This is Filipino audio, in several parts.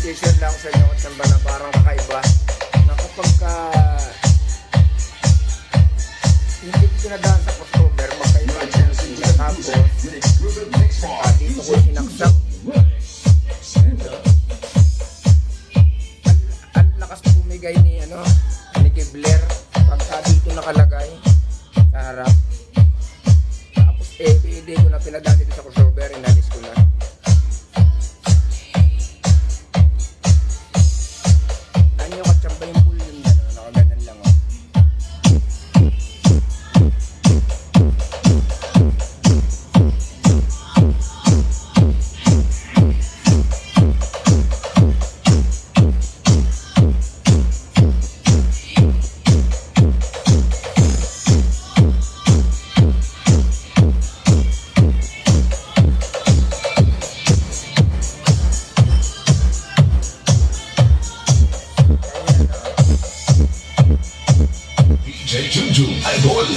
i-share lang sa inyo at samba na parang kakaiba na kapag hindi ko pinadaan sa crossover, magkaiba ang tendency. Tapos dito ko sinaksak. Ang lakas bumigay ni Kibler pagka dito nakalagay sa harap. Tapos hindi ko na pinadaan dito sa crossover, inalis ko na. Nanyo katsamba yung volume na nakaganan lang oh. DJ Junjun Idol.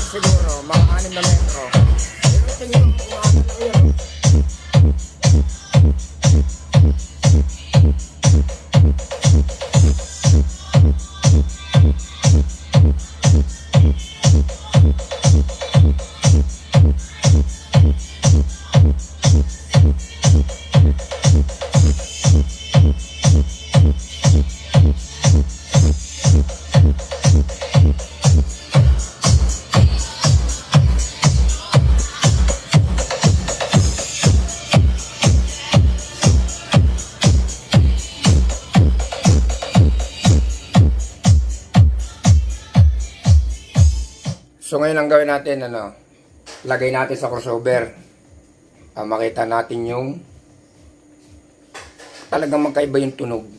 Siguro, mga 6 na metro. Pero tingin mo, umahan na yun. So ngayon ang gawin natin, lagay natin sa crossover. Makita natin yung talagang magkaiba yung tunog.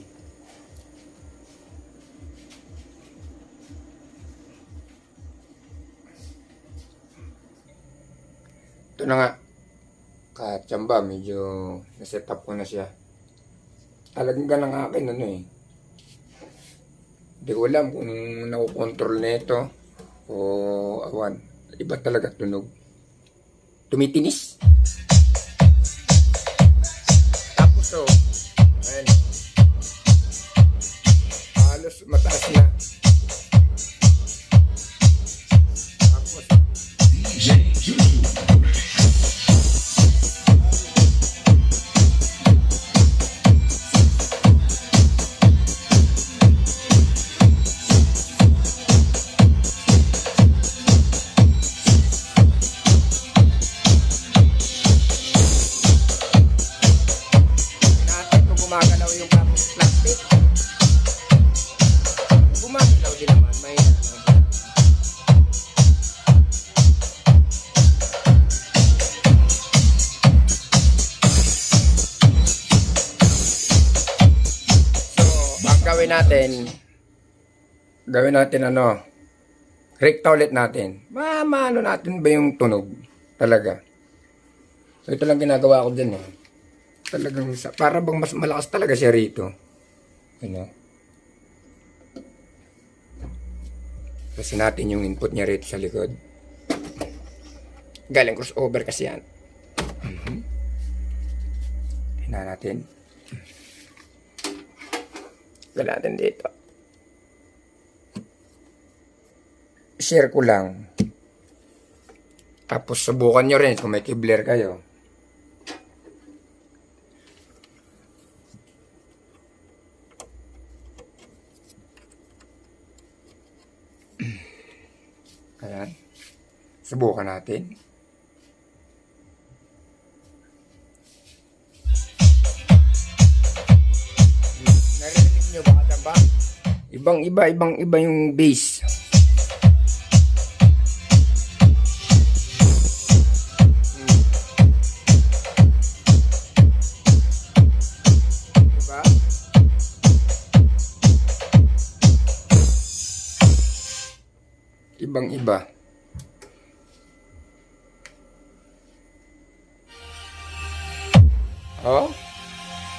Ito na nga. Katsamba, medyo naset up ko na siya. Talagang ganang akin Hindi ko alam kung nakukontrol na ito. O awan, iba talaga tunog. Tumitinis. Tapos ayan. Halos mataas na. Tapos DJ Junjun. gumagalaw yung plastic. Gumagalaw din naman. May so, ang gawin natin rekta ulit natin. Maano natin ba yung tunog talaga. So ito lang ginagawa ko dyan Talagang para bang mas malakas talaga siya rito. Kasi natin yung input niya rito sa likod. Galing crossover kasi yan. Hina natin. Gala natin dito. Share ko lang. Tapos subukan nyo rin kung may kibler kayo. Ayan. Subukan natin. Narinig nyo ba? Ibang-iba yung bass. Diba? ibang iba. Oh,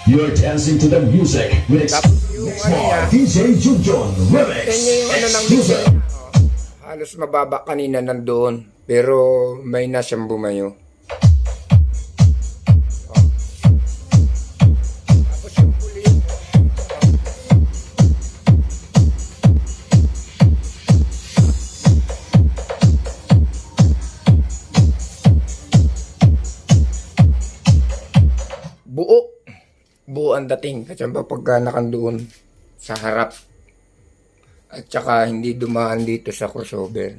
You're dancing to the music with tapos yung ano niya, DJ Junjun Remix. yan yung ano ng mixer Exclusive. niya. Oh, halos mababa kanina nandoon, pero may na siyang bumayo. Oh. Tapos yung puli, buo ang dating kasi pagka nakandoon sa harap at saka hindi dumaan dito sa crossover.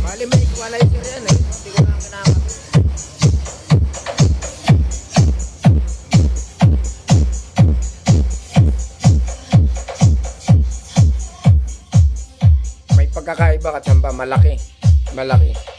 Bali may equalizer yan eh. Hindi ko lang kinakat. May pagkakaiba kasi malaki. Malaki.